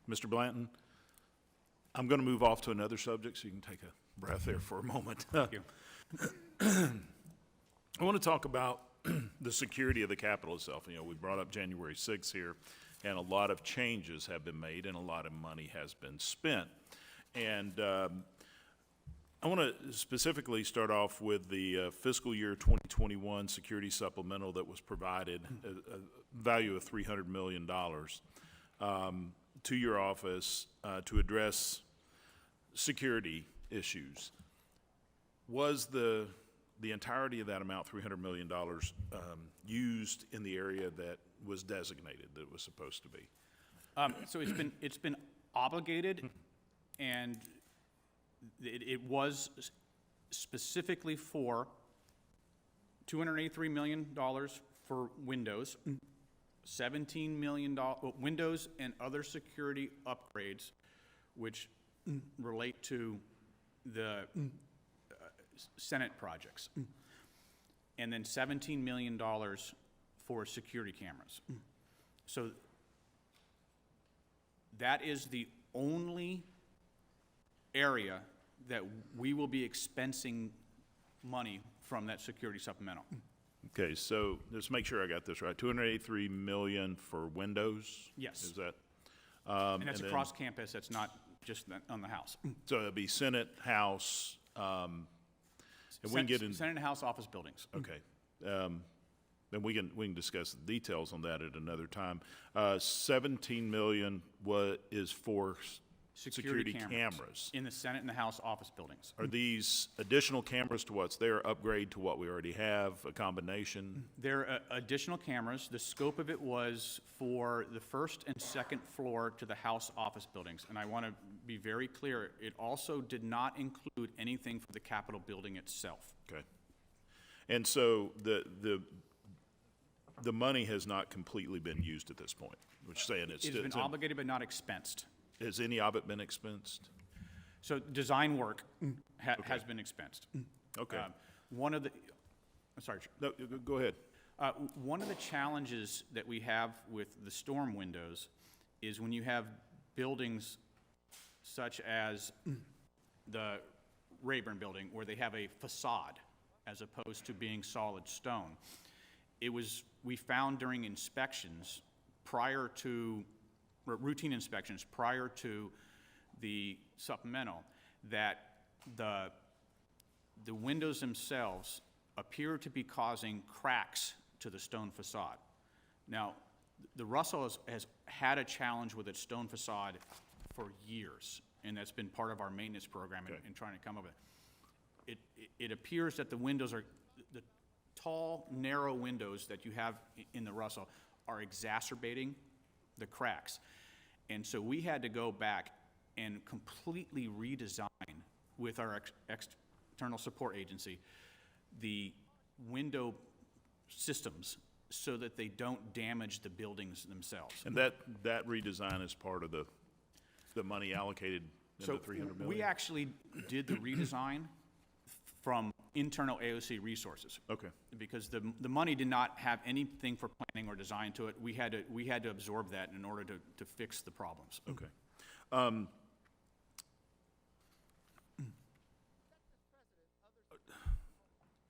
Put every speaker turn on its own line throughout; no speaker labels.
Mr. Blanton, I'm going to move off to another subject so you can take a breath there for a moment.
Thank you.
I want to talk about the security of the Capitol itself. You know, we brought up January 6th here, and a lot of changes have been made and a lot of money has been spent. And I want to specifically start off with the fiscal year 2021 security supplemental that was provided, a value of $300 million to your office to address security issues. Was the entirety of that amount, $300 million, used in the area that was designated that it was supposed to be?
So it's been obligated, and it was specifically for $283 million for Windows, $17 million Windows and other security upgrades, which relate to the Senate projects, and then $17 million for security cameras. So that is the only area that we will be expensing money from that security supplemental.
Okay, so let's make sure I got this right. $283 million for Windows?
Yes.
Is that?
And that's across campus, that's not just on the House.
So it'll be Senate, House, and we can get in.
Senate and House office buildings.
Okay. Then we can discuss the details on that at another time. $17 million is for security cameras.
In the Senate and the House office buildings.
Are these additional cameras to what's there, upgrade to what we already have, a combination?
They're additional cameras. The scope of it was for the first and second floor to the House office buildings. And I want to be very clear, it also did not include anything for the Capitol building itself.
Okay. And so the money has not completely been used at this point, which is saying it's
It has been obligated but not expensed.
Has any of it been expensed?
So design work has been expensed.
Okay.
One of the, I'm sorry.
No, go ahead.
One of the challenges that we have with the storm windows is when you have buildings such as the Rayburn building where they have a facade as opposed to being solid stone. We found during inspections prior to routine inspections prior to the supplemental that the windows themselves appear to be causing cracks to the stone facade. Now, the Russell has had a challenge with its stone facade for years, and that's been part of our maintenance program in trying to come up with it. It appears that the windows are, the tall, narrow windows that you have in the Russell are exacerbating the cracks. And so we had to go back and completely redesign with our external support agency the window systems so that they don't damage the buildings themselves.
And that redesign is part of the money allocated in the $300 million?
We actually did the redesign from internal AOC resources. Okay. Because the money did not have anything for planning or design to it. We had to absorb that in order to fix the problems.
Okay.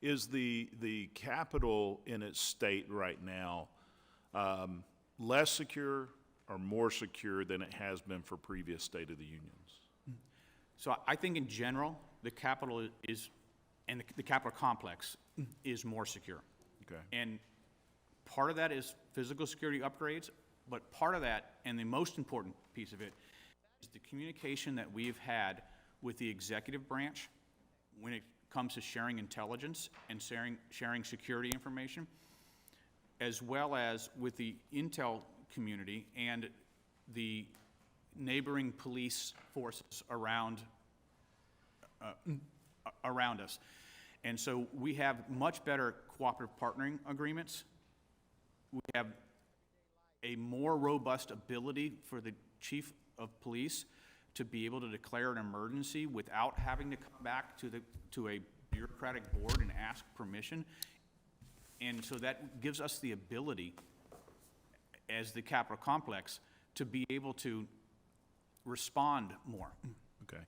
Is the Capitol in its state right now less secure or more secure than it has been for previous State of the Unions?
So I think in general, the Capitol is, and the Capitol complex is more secure.
Okay.
And part of that is physical security upgrades, but part of that, and the most important piece of it, is the communication that we've had with the executive branch when it comes to sharing intelligence and sharing security information, as well as with the intel community and the neighboring police forces around us. And so we have much better cooperative partnering agreements. We have a more robust ability for the chief of police to be able to declare an emergency without having to come back to a bureaucratic board and ask permission. And so that gives us the ability, as the Capitol complex, to be able to respond more.
Okay.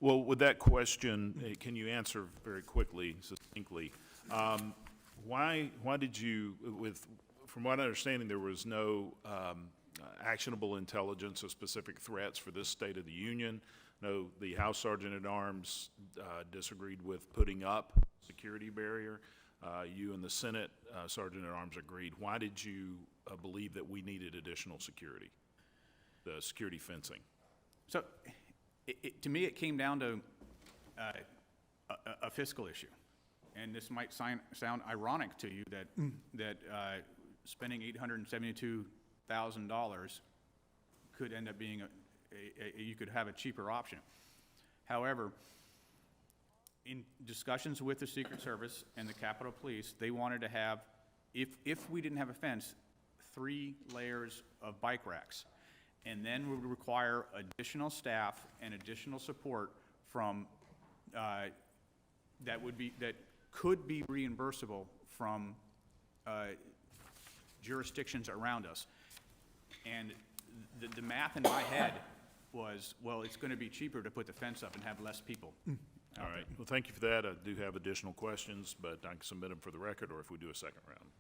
Well, with that question, can you answer very quickly, succinctly, why did you, from what I understanding, there was no actionable intelligence of specific threats for this State of the Union? No, the House Sergeant at Arms disagreed with putting up security barrier. You and the Senate Sergeant at Arms agreed. Why did you believe that we needed additional security, the security fencing?
So, to me, it came down to a fiscal issue. And this might sound ironic to you that spending $872,000 could end up being you could have a cheaper option. However, in discussions with the Secret Service and the Capitol Police, they wanted to have, if we didn't have a fence, 3 layers of bike racks. And then would require additional staff and additional support from, that could be reimbursable from jurisdictions around us. And the math in my head was, well, it's going to be cheaper to put the fence up and have less people.
All right. Well, thank you for that. I do have additional questions, but I can submit them for the record, or if we do a second round.